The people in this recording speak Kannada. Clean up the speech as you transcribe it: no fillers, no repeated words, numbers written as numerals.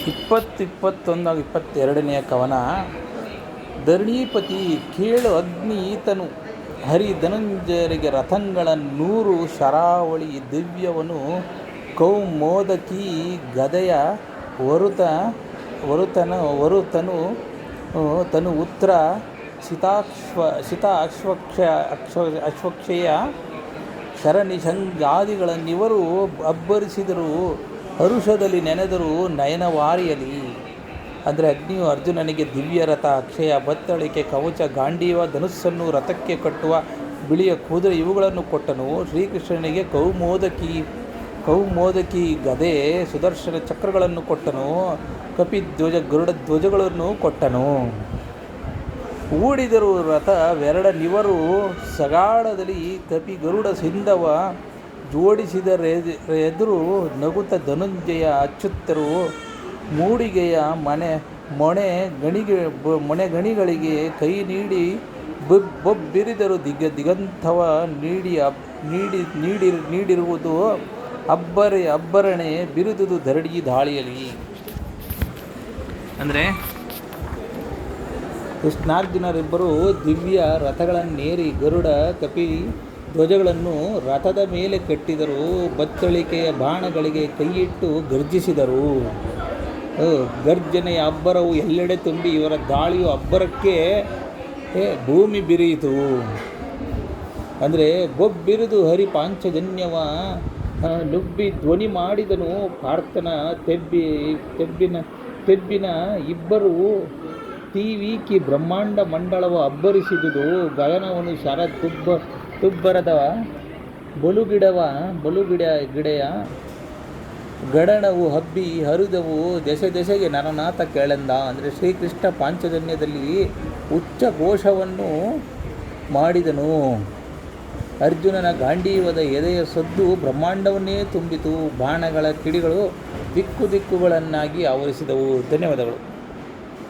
22ನೇ ಕವನ. ಧರಣೀಪತಿ ಕೇಳು ಅಗ್ನಿ ಈತನು, ಹರಿ ಧನಂಜಯರಿಗೆ ರಥಂಗಳ 100 ಶರಾವಳಿ ದಿವ್ಯವನು, ಕೌಮೋದಕಿ ಗದೆಯ ವರುತನು ತನು ಉತ್ರ ಅಶ್ವಕ್ಷಯ ಶರನಿಷಂಗಾದಿಗಳನ್ನಿವರು ಅಬ್ಬರಿಸಿದರು, ಹರುಷದಲ್ಲಿ ನೆನೆದರು ನಯನವಾರಿಯಲಿ. ಅಂದರೆ ಅಗ್ನಿಯು ಅರ್ಜುನನಿಗೆ ದಿವ್ಯ ರಥ, ಅಕ್ಷಯ, ಬತ್ತಳಿಕೆ, ಕವಚ, ಗಾಂಡೀವ, ಧನುಸ್ಸನ್ನು, ರಥಕ್ಕೆ ಕಟ್ಟುವ ಬಿಳಿಯ ಕುದುರೆ ಇವುಗಳನ್ನು ಕೊಟ್ಟನು. ಶ್ರೀಕೃಷ್ಣನಿಗೆ ಕೌಮೋದಕಿ ಗದೆ, ಸುದರ್ಶನ ಚಕ್ರಗಳನ್ನು ಕೊಟ್ಟನು. ಕಪಿಧ್ವಜ, ಗರುಡ ಧ್ವಜಗಳನ್ನು ಕೊಟ್ಟನು. ಹೂಡಿದರು ರಥವೆರಡನಿವರು ಸಗಾಳದಲ್ಲಿ, ಕಪಿ ಗರುಡ ಸಿಂಧವ ಜೋಡಿಸಿದರೆದುರು ನಗುತ್ತ ಧನುಂಜಯ ಅಚ್ಯುತರು. ಮೂಡಿಗೆಯ ಮೊನೆಗಣಿಗಳಿಗೆ ಕೈ ನೀಡಿ ಬೊಬ್ಬಿರಿದರು, ದಿಗಂತವ ನೀಡಿರುವುದು ಅಬ್ಬರಣೆ ಬಿರುದುದು ಧರಣಿ ದಾಳಿಯಲಿ. ಅಂದರೆ ಕೃಷ್ಣಾರ್ಜುನರಿಬ್ಬರು ದಿವ್ಯ ರಥಗಳನ್ನೇರಿ ಗರುಡ ಕಪಿ ಧ್ವಜಗಳನ್ನು ರಥದ ಮೇಲೆ ಕಟ್ಟಿದರು. ಬತ್ತಳಿಕೆಯ ಬಾಣಗಳಿಗೆ ಕೈಯಿಟ್ಟು ಗರ್ಜಿಸಿದರು. ಗರ್ಜನೆಯ ಅಬ್ಬರವು ಎಲ್ಲೆಡೆ ತುಂಬಿ ಇವರ ದಾಳಿಯು ಅಬ್ಬರಕ್ಕೆ ಭೂಮಿ ಬಿರಿಯಿತು. ಅಂದರೆ ಬೊಬ್ಬಿರಿದು ಹರಿ ಪಾಂಚಜನ್ಯವ ನುಬ್ಬಿ ಧ್ವನಿ ಮಾಡಿದನು. ಪಾರ್ಥನ ತೆಬ್ಬಿನ ಇಬ್ಬರು ತೀವೀಕಿ ಬ್ರಹ್ಮಾಂಡ ಮಂಡಳವ ಅಬ್ಬರಿಸಿದುದು. ಗಗನವನು ಶರ ತುಬ್ಬರದ ಬಲುಗಿಡೆಯ ಗಡಣವು ಹಬ್ಬಿ ಹರಿದವು. ದೆಸೆಗೆ ನರನಾಥ ಕೇಳೆಂದ. ಅಂದರೆ ಶ್ರೀಕೃಷ್ಣ ಪಾಂಚಜನ್ಯದಲ್ಲಿ ಉಚ್ಚ ಘೋಷವನ್ನು ಮಾಡಿದನು. ಅರ್ಜುನನ ಗಾಂಡೀವದ ಎದೆಯ ಸದ್ದು ಬ್ರಹ್ಮಾಂಡವನ್ನೇ ತುಂಬಿತು. ಬಾಣಗಳ ಕಿಡಿಗಳು ದಿಕ್ಕುಗಳನ್ನಾಗಿ ಆವರಿಸಿದವು. ಧನ್ಯವಾದಗಳು.